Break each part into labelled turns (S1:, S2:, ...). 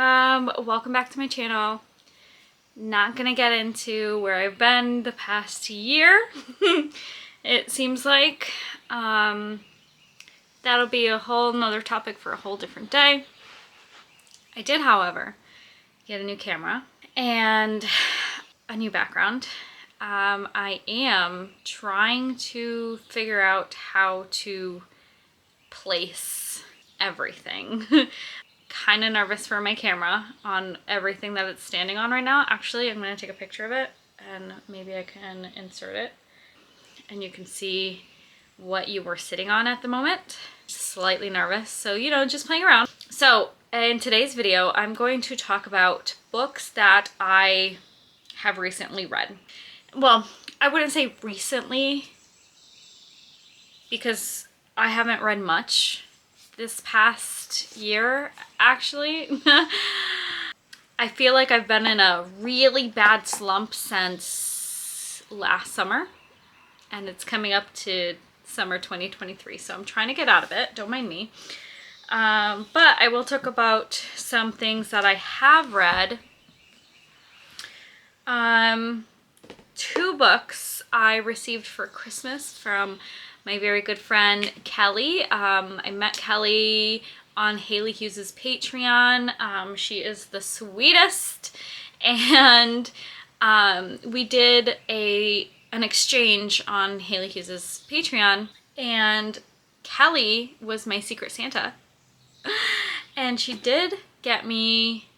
S1: Welcome back to my channel. Not gonna get into where I've been the past year. It seems like that'll be a whole nother topic for a whole different day. I did, however, get a new camera and a new background. I am trying to figure out how to place everything. Kind of nervous for my camera on everything that it's standing on right now. Actually, I'm going to take a picture of it and maybe I can insert it and you can see what you were sitting on at the moment. Slightly nervous, so you know, just playing around. So in today's video, I'm going to talk about books that I have recently read. Well, I wouldn't say recently because I haven't read much this past year, actually. I feel like I've been in a really bad slump since last summer, and it's coming up to summer 2023, so I'm trying to get out of it, don't mind me. But I will talk about some things that I have read. Two books I received for Christmas from my very good friend Kelly. I met Kelly on Haley Hughes's Patreon. She is the sweetest, and we did an exchange on Haley Hughes's Patreon, and Kelly was my Secret Santa, and she did get me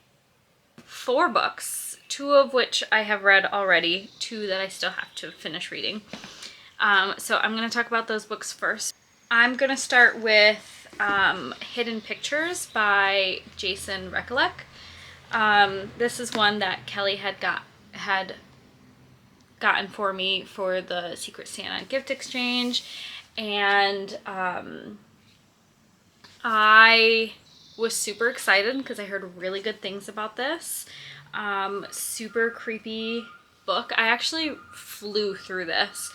S1: 4 books, 2 of which I have read already, 2 that I still have to finish reading. So I'm going to talk about those books first. I'm going to start with Hidden Pictures by Jason Recolleck. This is one that Kelly had gotten for me for the Secret Santa gift exchange, and I was super excited because I heard really good things about this. Super creepy book. I actually flew through this,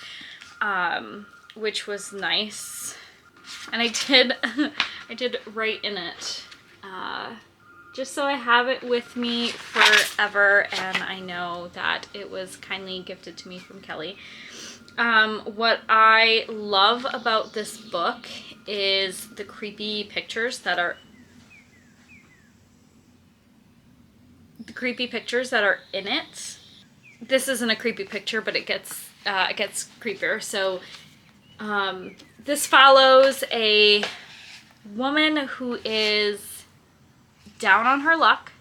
S1: which was nice, and I did write in it, just so I have it with me forever, and I know that it was kindly gifted to me from Kelly. What I love about this book is the creepy pictures that are in it. This isn't a creepy picture, but it gets creepier. So this follows a woman who is down on her luck,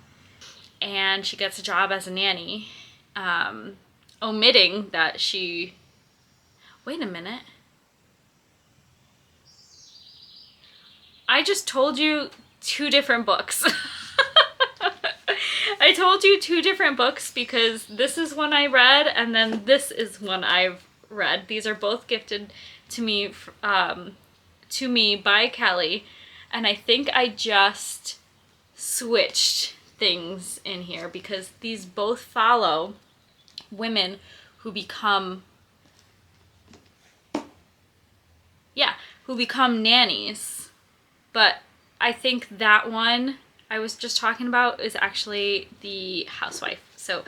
S1: and she gets a job as a nanny, omitting that she... Wait a minute. I just told you 2 different books. I told you 2 different books because this is one I read and then this is one I've read. These are both gifted to me by Kelly, and I think I just switched things in here because these both follow women who become nannies. But I think that one I was just talking about is actually the housewife. So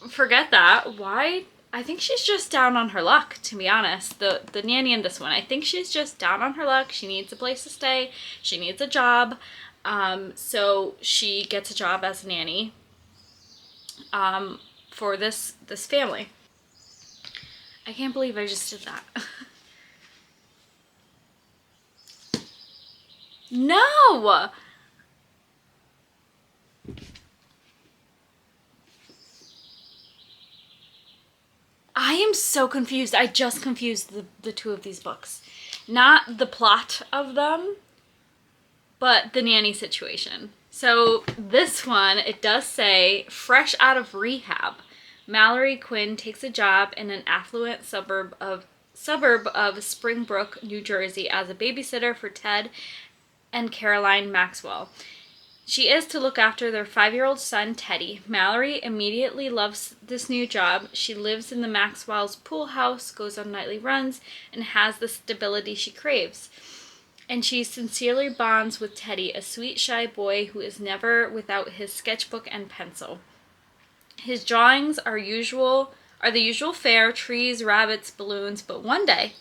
S1: forget that. Why? I think she's just down on her luck, to be honest. The nanny in this one, I think she's just down on her luck. She needs a place to stay. She needs a job. So she gets a job as a nanny for this family. I can't believe I just did that. No! I am so confused. I just confused the 2 of these books. Not the plot of them, but the nanny situation. So this one, it does say, fresh out of rehab, Mallory Quinn takes a job in an affluent suburb of Springbrook, New Jersey as a babysitter for Ted and Caroline Maxwell. She is to look after their 5-year-old son, Teddy. Mallory immediately loves this new job. She lives in the Maxwell's pool house, goes on nightly runs, and has the stability she craves. and she sincerely bonds with Teddy, a sweet, shy boy who is never without his sketchbook and pencil. His drawings are the usual fare: trees, rabbits, balloons, but one day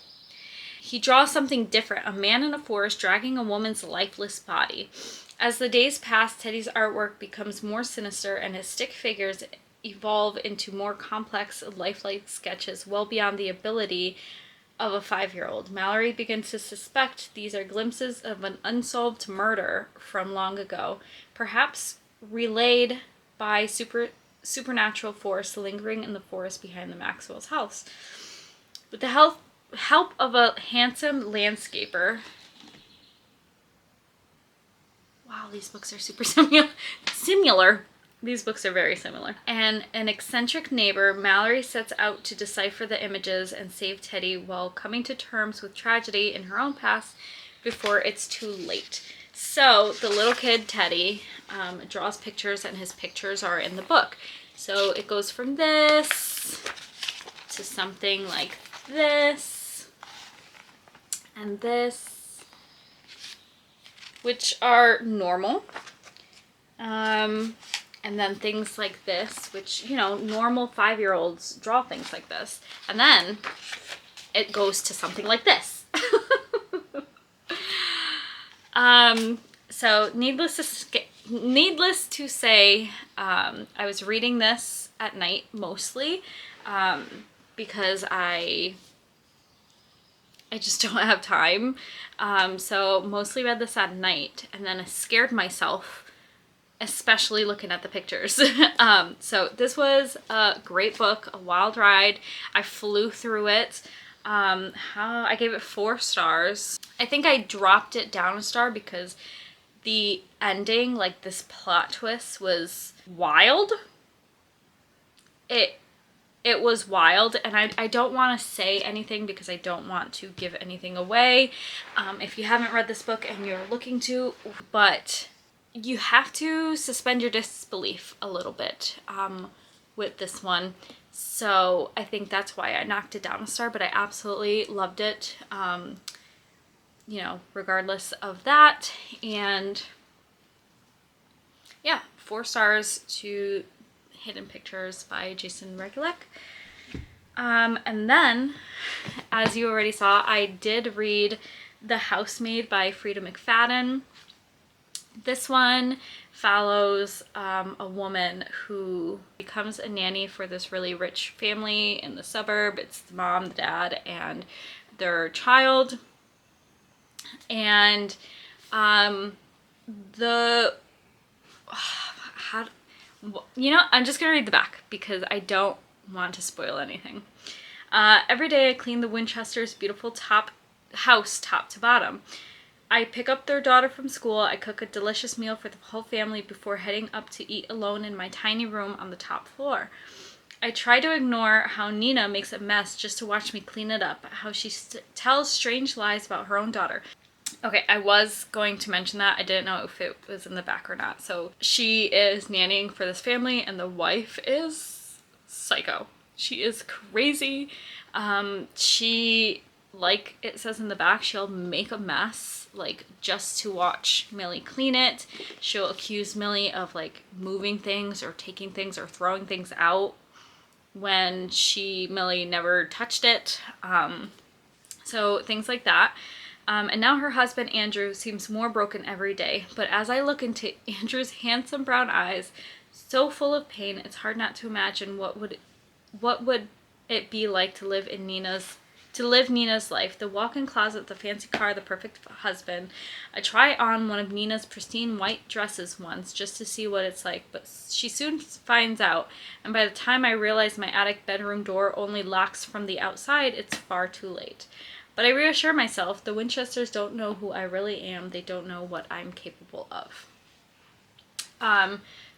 S1: he draws something different: a man in a forest dragging a woman's lifeless body. As the days pass, Teddy's artwork becomes more sinister and his stick figures evolve into more complex, lifelike sketches well beyond the ability of a 5-year-old. Mallory begins to suspect these are glimpses of an unsolved murder from long ago, perhaps relayed by supernatural force lingering in the forest behind the Maxwell's house. With the help of a handsome landscaper. Wow, these books are super similar. These books are very similar. And an eccentric neighbor, Mallory sets out to decipher the images and save Teddy while coming to terms with tragedy in her own past before it's too late. So the little kid, Teddy, draws pictures, and his pictures are in the book. So it goes from this to something like this and this, which are normal. And then things like this, which, you know, normal 5-year-olds draw things like this. And then it goes to something like this. So needless to say, I was reading this at night mostly, because I just don't have time. So mostly read this at night, and then I scared myself, especially looking at the pictures. So this was a great book, a wild ride. I flew through it. I gave it 4 stars. I think I dropped it down a star because the ending, like this plot twist, was wild. It was wild, and I don't want to say anything because I don't want to give anything away. If you haven't read this book and you're looking to, but you have to suspend your disbelief a little bit with this one. So I think that's why I knocked it down a star, but I absolutely loved it, you know, regardless of that. And yeah, 4 stars to Hidden Pictures by Jason Regulek. And then, as you already saw, I did read The Housemaid by Frida McFadden. This one follows a woman who becomes a nanny for this really rich family in the suburb. It's the mom, the dad, and their child. And I'm just gonna read the back because I don't want to spoil anything. Every day I clean the Winchesters' beautiful house top to bottom. I pick up their daughter from school. I cook a delicious meal for the whole family before heading up to eat alone in my tiny room on the top floor. I try to ignore how Nina makes a mess just to watch me clean it up, how she tells strange lies about her own daughter. Okay, I was going to mention that. I didn't know if it was in the back or not. So she is nannying for this family, and the wife is psycho. She is crazy. She, like it says in the back, she'll make a mess, like, just to watch Millie clean it. She'll accuse Millie of, like, moving things or taking things or throwing things out when Millie never touched it. So things like that. And now her husband, Andrew, seems more broken every day. But as I look into Andrew's handsome brown eyes, so full of pain, it's hard not to imagine what would it be like to live Nina's life. The walk-in closet, the fancy car, the perfect husband. I try on one of Nina's pristine white dresses once just to see what it's like, but she soon finds out, and by the time I realize my attic bedroom door only locks from the outside, it's far too late. But I reassure myself, the Winchesters don't know who I really am. They don't know what I'm capable of.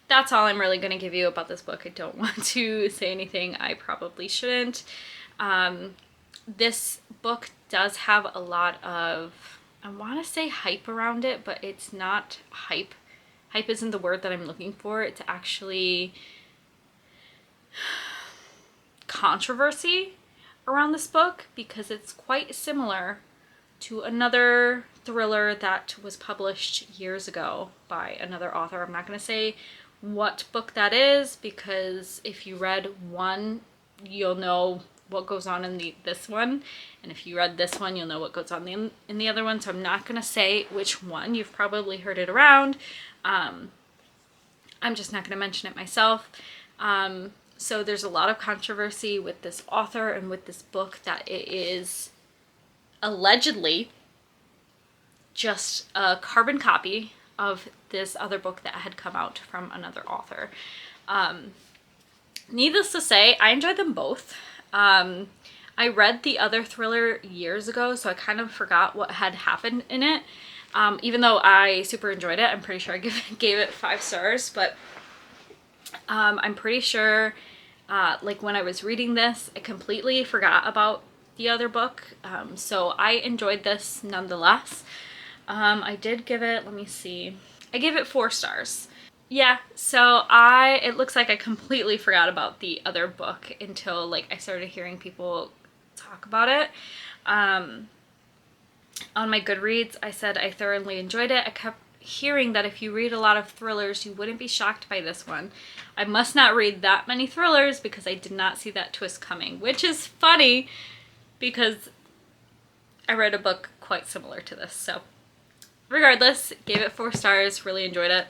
S1: That's all I'm really going to give you about this book. I don't want to say anything I probably shouldn't. This book does have a lot of, I want to say hype around it, but it's not hype. Hype isn't the word that I'm looking for. It's actually controversy around this book because it's quite similar to another thriller that was published years ago by another author. I'm not going to say what book that is, because if you read one, you'll know what goes on in this one, and if you read this one, you'll know what goes on in the other one. So I'm not going to say which one. You've probably heard it around. I'm just not going to mention it myself. So there's a lot of controversy with this author and with this book, that it is allegedly just a carbon copy of this other book that had come out from another author. Needless to say, I enjoyed them both. I read the other thriller years ago, so I kind of forgot what had happened in it. Even though I super enjoyed it, I'm pretty sure I gave it 5 stars, but I'm pretty sure like when I was reading this, I completely forgot about the other book. So I enjoyed this nonetheless. I did give it, let me see, I gave it 4 stars. Yeah, so it looks like I completely forgot about the other book until like I started hearing people talk about it. On my Goodreads, I said I thoroughly enjoyed it. I kept hearing that if you read a lot of thrillers, you wouldn't be shocked by this one. I must not read that many thrillers because I did not see that twist coming, which is funny because I read a book quite similar to this. So regardless, gave it 4 stars, really enjoyed it.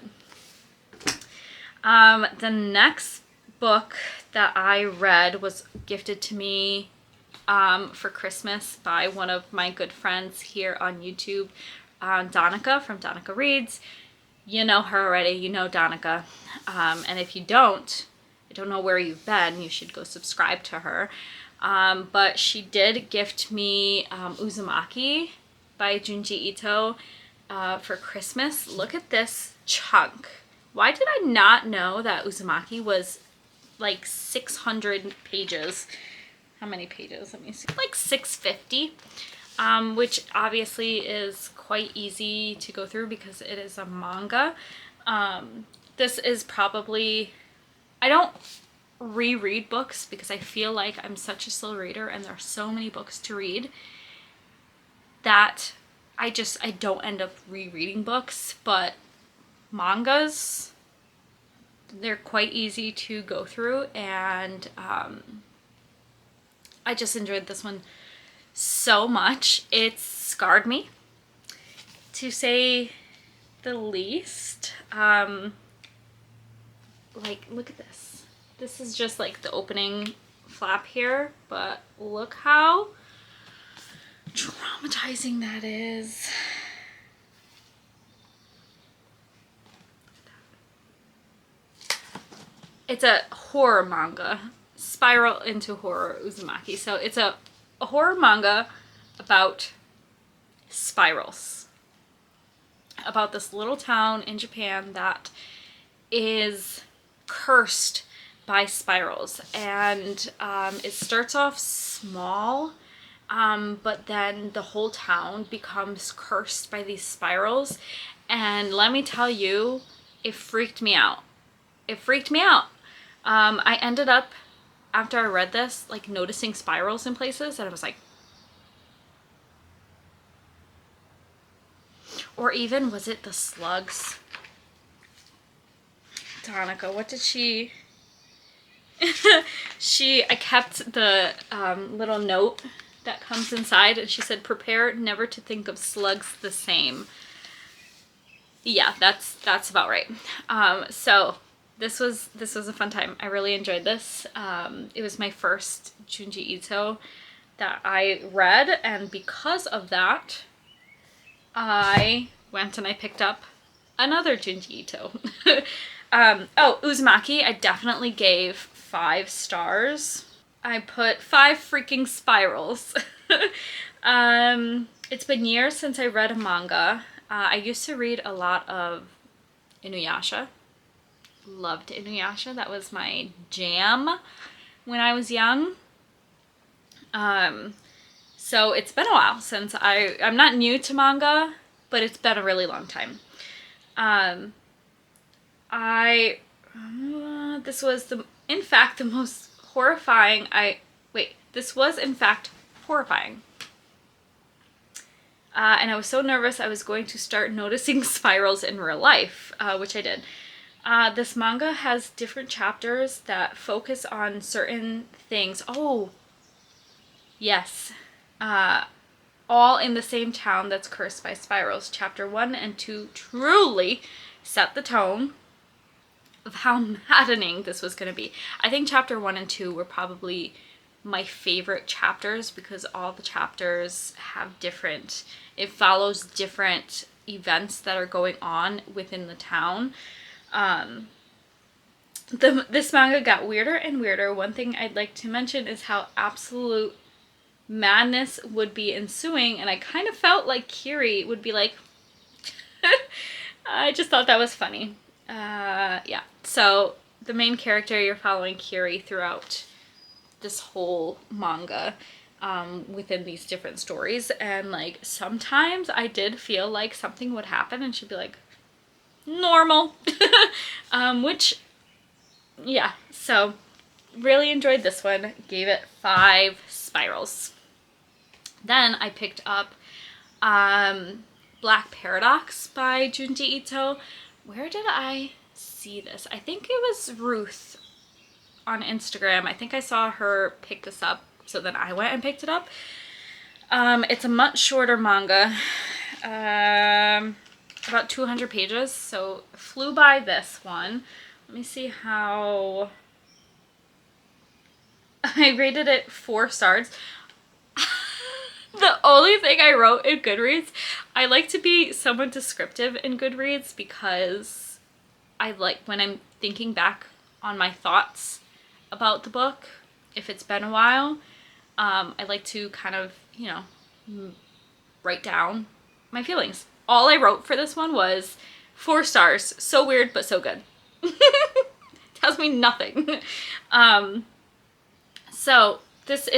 S1: The next book that I read was gifted to me for Christmas by one of my good friends here on YouTube, Donica from Donica Reads. You know her already, you know Donica. And if you don't, I don't know where you've been, you should go subscribe to her. But she did gift me Uzumaki by Junji Ito for Christmas. Look at this chunk. Why did I not know that Uzumaki was like 600 pages? How many pages? Let me see. Like 650, which obviously is quite easy to go through because it is a manga. This is probably, I don't reread books because I feel like I'm such a slow reader and there are so many books to read that I don't end up rereading books, but mangas, they're quite easy to go through, and I just enjoyed this one so much. It scarred me, to say the least. Like, look at this. This is just like the opening flap here, but look how traumatizing that is. It's a horror manga, spiral into horror, Uzumaki. So it's a horror manga about spirals, about this little town in Japan that is cursed by spirals. And it starts off small, but then the whole town becomes cursed by these spirals. And let me tell you, it freaked me out. It freaked me out. I ended up, after I read this, like noticing spirals in places, and I was like, or even, was it the slugs? Donica, what did she... I kept the little note that comes inside, and she said, prepare never to think of slugs the same. Yeah, that's about right. So this was a fun time. I really enjoyed this. It was my first Junji Ito that I read, and because of that, I went and I picked up another Junji Ito. Oh, Uzumaki, I definitely gave 5 stars. I put 5 freaking spirals. It's been years since I read a manga. I used to read a lot of Inuyasha. Loved Inuyasha. That was my jam when I was young. So it's been a while since I'm not new to manga, but it's been a really long time. This was in fact the most horrifying, this was in fact horrifying. And I was so nervous I was going to start noticing spirals in real life, which I did. This manga has different chapters that focus on certain things. Oh, yes. All in the same town that's cursed by spirals. Chapter 1 and 2 truly set the tone of how maddening this was going to be. I think chapter 1 and 2 were probably my favorite chapters because all the chapters have different, it follows different events that are going on within the town. This manga got weirder and weirder. One thing I'd like to mention is how absolute madness would be ensuing, and I kind of felt like Kiri would be like, I just thought that was funny. Yeah, so the main character, you're following Kiri throughout this whole manga, within these different stories, and like sometimes I did feel like something would happen and she'd be like, normal. Which, yeah, so really enjoyed this one. Gave it 5 spirals. Then I picked up Black Paradox by Junji Ito. Where did I see this? I think it was Ruth on Instagram. I think I saw her pick this up, so then I went and picked it up. It's a much shorter manga, about 200 pages, so flew by this one. Let me see how I rated it. 4 stars. The only thing I wrote in Goodreads, I like to be somewhat descriptive in Goodreads because I like when I'm thinking back on my thoughts about the book, if it's been a while, I like to kind of, you know, write down my feelings. All I wrote for this one was 4 stars. So weird, but so good. Tells me nothing. So this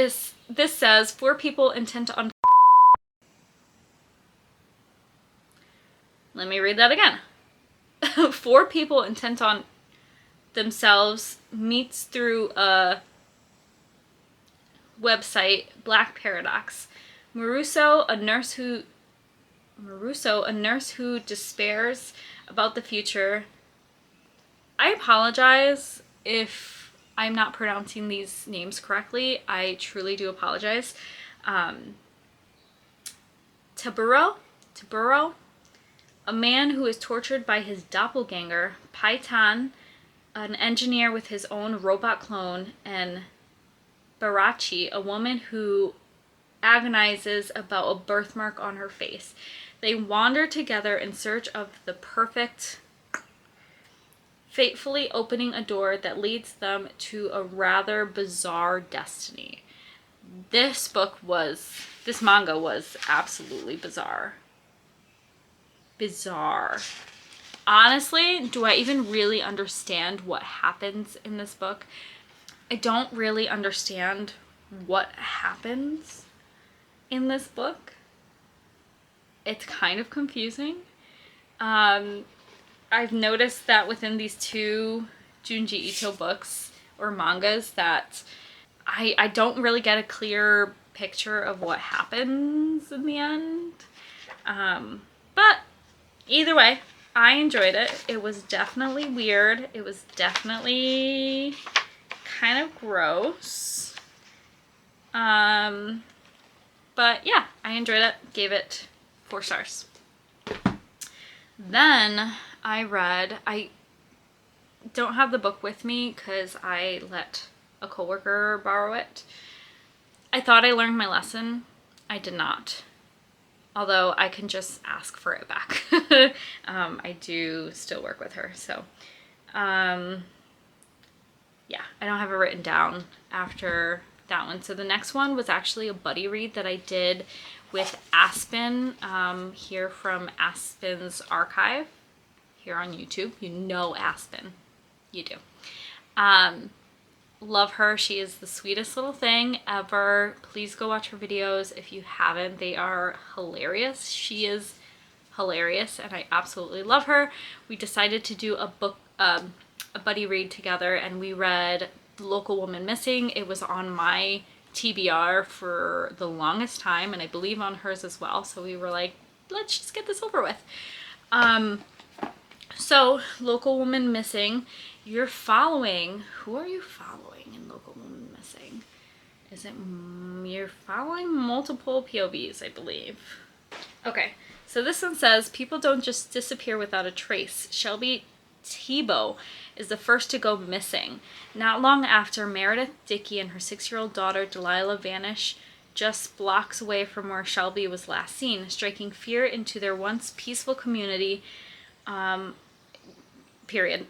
S1: says 4 people intent on. Let me read that again. 4 people intent on themselves meets through a website, Black Paradox. Maruso, a nurse who despairs about the future. I apologize if I'm not pronouncing these names correctly. I truly do apologize. Taburo, a man who is tortured by his doppelganger, Paitan, an engineer with his own robot clone, and Barachi, a woman who agonizes about a birthmark on her face. They wander together in search of the perfect, fatefully opening a door that leads them to a rather bizarre destiny. This manga was absolutely bizarre. Bizarre. Honestly, do I even really understand what happens in this book? I don't really understand what happens in this book. It's kind of confusing. I've noticed that within these 2 Junji Ito books or mangas that I don't really get a clear picture of what happens in the end. But either way, I enjoyed it. It was definitely weird. It was definitely kind of gross. But yeah, I enjoyed it. Gave it 4 stars. Then I don't have the book with me because I let a coworker borrow it. I thought I learned my lesson. I did not. Although I can just ask for it back. I do still work with her, so yeah, I don't have it written down after that one. So the next one was actually a buddy read that I did with Aspen, here from Aspen's archive here on YouTube. You know Aspen. You do. Love her. She is the sweetest little thing ever. Please go watch her videos if you haven't. They are hilarious. She is hilarious and I absolutely love her. We decided to do a book, a buddy read together, and we read The Local Woman Missing. It was on my TBR for the longest time, and I believe on hers as well. So we were like, let's just get this over with. So Local Woman Missing, you're following, who are you following in Local Woman Missing? Is it, you're following multiple POVs, I believe. Okay, so this one says, people don't just disappear without a trace. Shelby Tebow is the first to go missing. Not long after, Meredith Dickey and her 6-year-old daughter Delilah vanish just blocks away from where Shelby was last seen, striking fear into their once peaceful community. Period.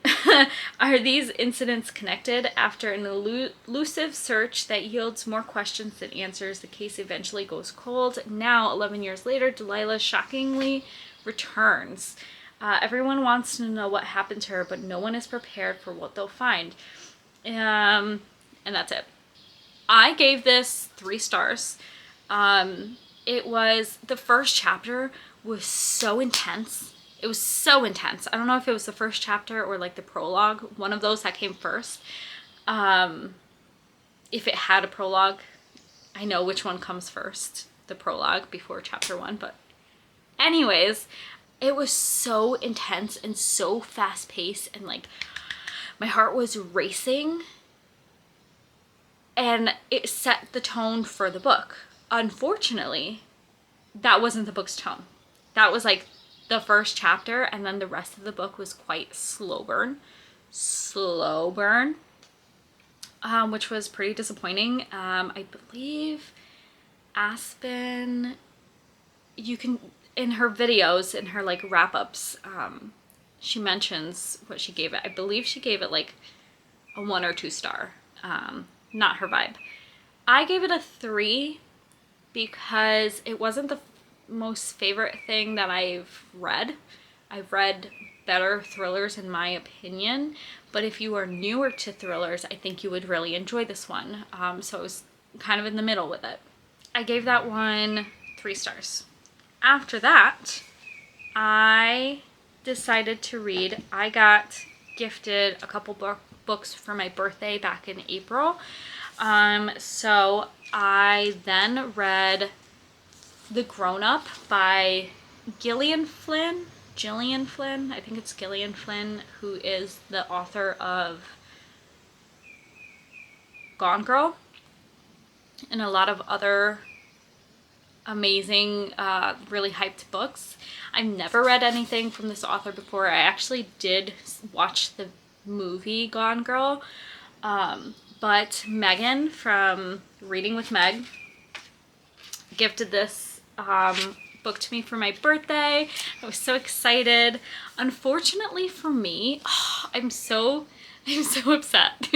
S1: Are these incidents connected? After an elusive search that yields more questions than answers, the case eventually goes cold. Now, 11 years later, Delilah shockingly returns. Everyone wants to know what happened to her, but no one is prepared for what they'll find. And that's it. I gave this 3 stars. It was, the first chapter was so intense. It was so intense. I don't know if it was the first chapter or like the prologue, one of those that came first. If it had a prologue, I know which one comes first, the prologue before chapter 1, but anyways, it was so intense and so fast paced, and like my heart was racing, and it set the tone for the book. Unfortunately, that wasn't the book's tone. That was like the first chapter, and then the rest of the book was quite slow burn, which was pretty disappointing. I believe Aspen, you can, in her videos, in her like wrap-ups, she mentions what she gave it. I believe she gave it like a 1 or 2 star. Not her vibe. I gave it a 3 because it wasn't the most favorite thing that I've read. I've read better thrillers in my opinion, but if you are newer to thrillers, I think you would really enjoy this one. So it was kind of in the middle with it. I gave that one 3 stars. After that, I decided to read, I got gifted a couple books for my birthday back in April. So I then read The Grown Up by Gillian Flynn, I think it's Gillian Flynn, who is the author of Gone Girl and a lot of other amazing, really hyped books. I've never read anything from this author before. I actually did watch the movie Gone Girl, but Meghin from Reading with Meg gifted this book to me for my birthday. I was so excited. Unfortunately for me, I'm so upset.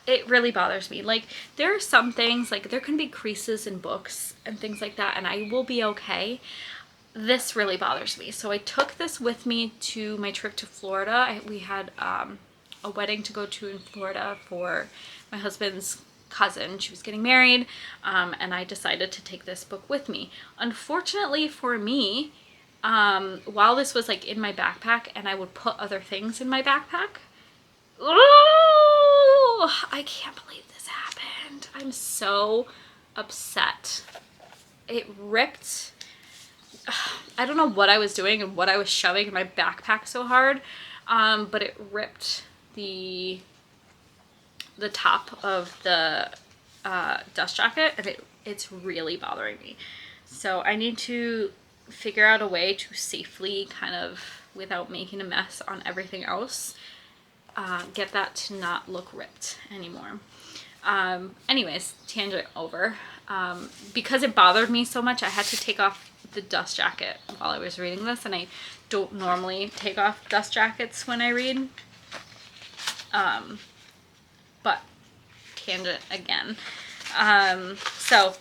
S1: It really bothers me. Like, there are some things, like there can be creases in books and things like that, and I will be okay. This really bothers me. So I took this with me to my trip to Florida. We had a wedding to go to in Florida for my husband's cousin. She was getting married, and I decided to take this book with me. Unfortunately for me, while this was like in my backpack and I would put other things in my backpack, oh, I can't believe this happened. I'm so upset. It ripped. I don't know what I was doing and what I was shoving in my backpack so hard, but it ripped the top of the dust jacket, and it's really bothering me. So I need to figure out a way to safely, kind of without making a mess on everything else, get that to not look ripped anymore. Anyways, tangent over. Because it bothered me so much, I had to take off the dust jacket while I was reading this, and I don't normally take off dust jackets when I read. But tangent again. So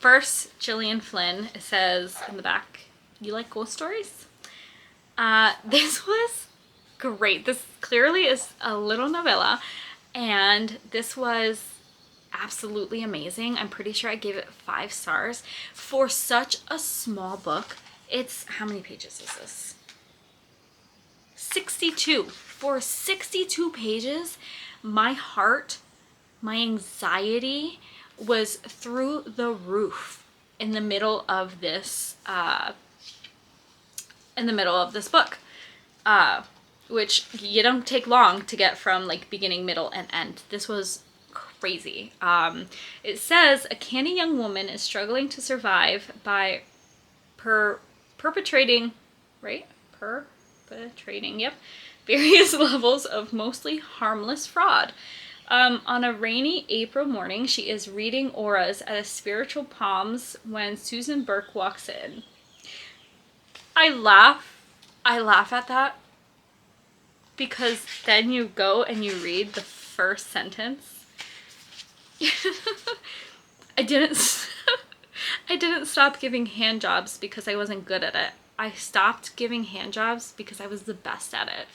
S1: first, Gillian Flynn, it says in the back, you like ghost stories? This was great. This clearly is a little novella, and this was absolutely amazing. I'm pretty sure I gave it 5 stars. For such a small book, it's, how many pages is this? 62. For 62 pages, my heart my anxiety was through the roof in the middle of this book, which you don't take long to get from like beginning, middle, and end. This was crazy. It says a canny young woman is struggling to survive by perpetrating, yep, various levels of mostly harmless fraud. On a rainy April morning, she is reading auras at a spiritual palms when Susan Burke walks in. I laugh at that because then you go and you read the first sentence. I didn't stop giving hand jobs because I wasn't good at it. I stopped giving hand jobs because I was the best at it.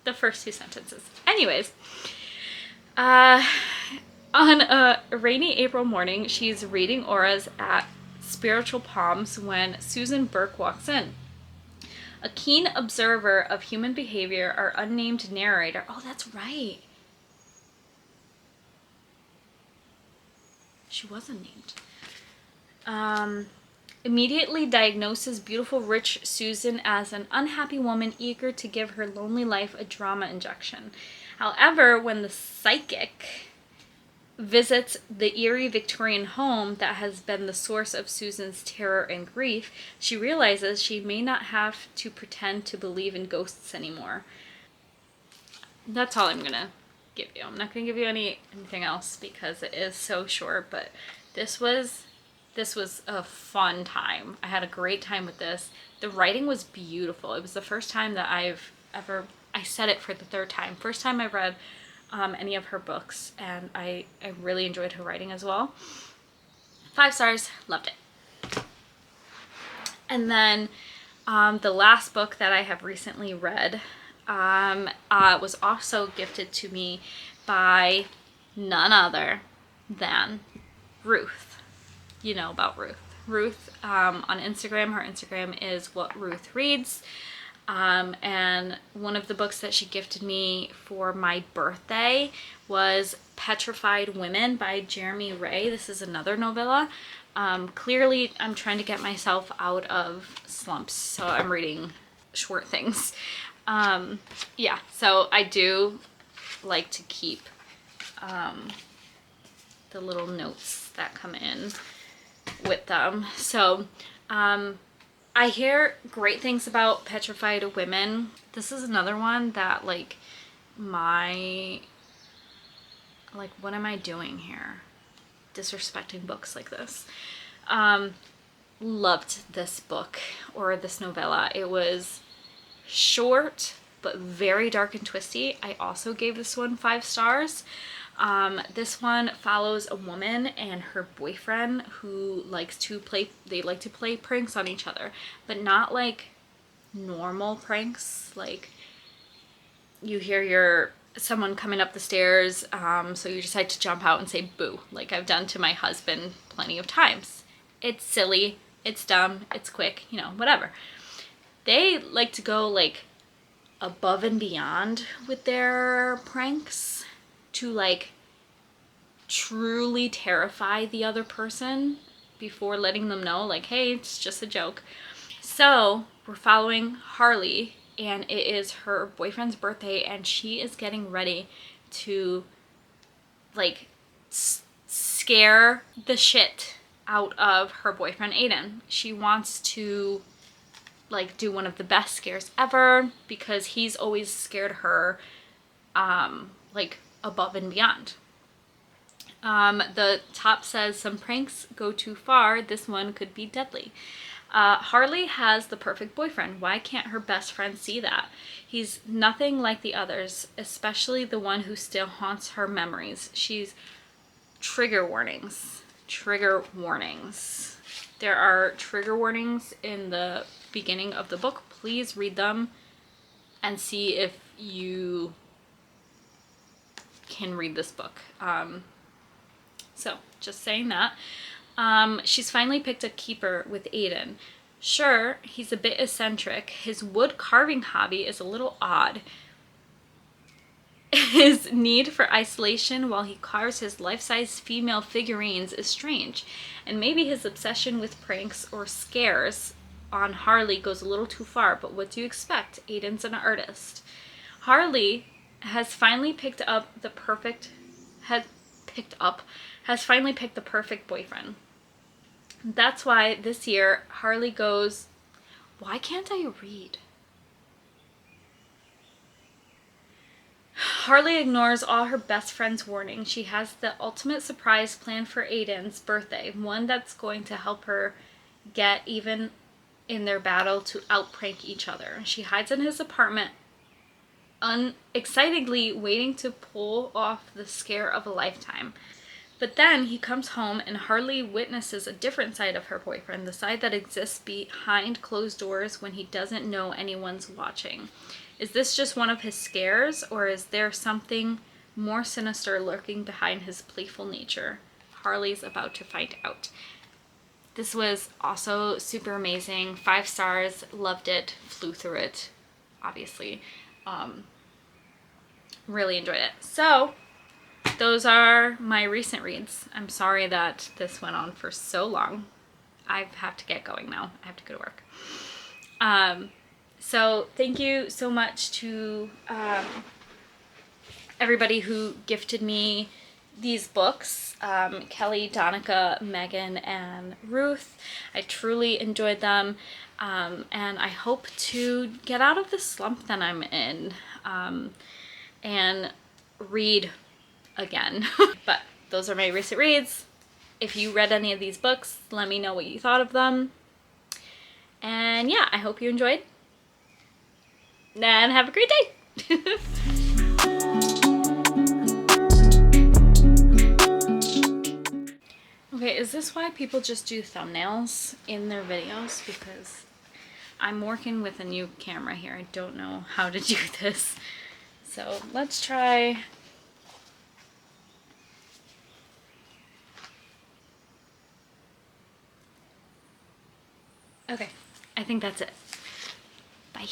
S1: The first two sentences. Anyways, on a rainy April morning, she's reading auras at Spiritual Palms when Susan Burke walks in. A keen observer of human behavior, our unnamed narrator. Oh, that's right. She wasn't named. Immediately diagnoses beautiful, rich Susan as an unhappy woman eager to give her lonely life a drama injection. However, when the psychic visits the eerie Victorian home that has been the source of Susan's terror and grief, she realizes she may not have to pretend to believe in ghosts anymore. That's all I'm gonna give you. I'm not gonna give you anything else because it is so short, but this was a fun time. I had a great time with this. The writing was beautiful. It was the first time that I said it for the third time. First time I read any of her books, and I really enjoyed her writing as well. 5 stars, loved it. And then the last book that I have recently read was also gifted to me by none other than Ruth. You know about Ruth. Ruth on Instagram. Her Instagram is What Ruth Reads. And one of the books that she gifted me for my birthday was Petrified Women by Jeremy Ray. This is another novella. Clearly, I'm trying to get myself out of slumps, so I'm reading short things. Yeah, so I do like to keep the little notes that come in with them. So I hear great things about Petrified Women. This is another one that what am I doing here? Disrespecting books like this. Loved this book, or this novella. It was short but very dark and twisty. I also gave this one 5 stars. This one follows a woman and her boyfriend who likes to play pranks on each other, but not like normal pranks. Like you hear someone coming up the stairs, so you decide to jump out and say boo, like I've done to my husband plenty of times. It's silly, it's dumb, it's quick, whatever. They like to go like above and beyond with their pranks to like truly terrify the other person before letting them know like, hey, it's just a joke. So we're following Harley, and it is her boyfriend's birthday, and she is getting ready to like scare the shit out of her boyfriend Aiden. She wants to like do one of the best scares ever because he's always scared her like above and beyond. The top says, some pranks go too far, this one could be deadly. Harley has the perfect boyfriend. Why can't her best friend see that? He's nothing like the others, especially the one who still haunts her memories. She's trigger warnings. Trigger warnings. There are trigger warnings in the beginning of the book. Please read them and see if you can read this book. So just saying that. She's finally picked a keeper with Aiden. Sure, he's a bit eccentric. His wood carving hobby is a little odd, His need for isolation while he carves his life-size female figurines is strange, and maybe his obsession with pranks or scares on Harley goes a little too far, but what do you expect? Aiden's an artist. Harley has finally finally picked the perfect boyfriend. That's why this year Harley goes, why can't I read? Harley ignores all her best friend's warnings. She has the ultimate surprise planned for Aiden's birthday, one that's going to help her get even in their battle to outprank each other. She hides in his apartment, excitedly waiting to pull off the scare of a lifetime. But then he comes home and Harley witnesses a different side of her boyfriend, the side that exists behind closed doors when he doesn't know anyone's watching. Is this just one of his scares, or is there something more sinister lurking behind his playful nature? Harley's about to find out. This was also super amazing. 5 stars, loved it, flew through it, obviously. Really enjoyed it. So those are my recent reads. I'm sorry that this went on for so long. I have to get going now. I have to go to work. So thank you so much to everybody who gifted me these books. Kelly, Donica, Meghin, and Ruth. I truly enjoyed them. And I hope to get out of the slump that I'm in and read again. But those are my recent reads. If you read any of these books, let me know what you thought of them. And yeah, I hope you enjoyed. And have a great day! Okay, is this why people just do thumbnails in their videos? Because I'm working with a new camera here. I don't know how to do this. So let's try. Okay, I think that's it. Bye.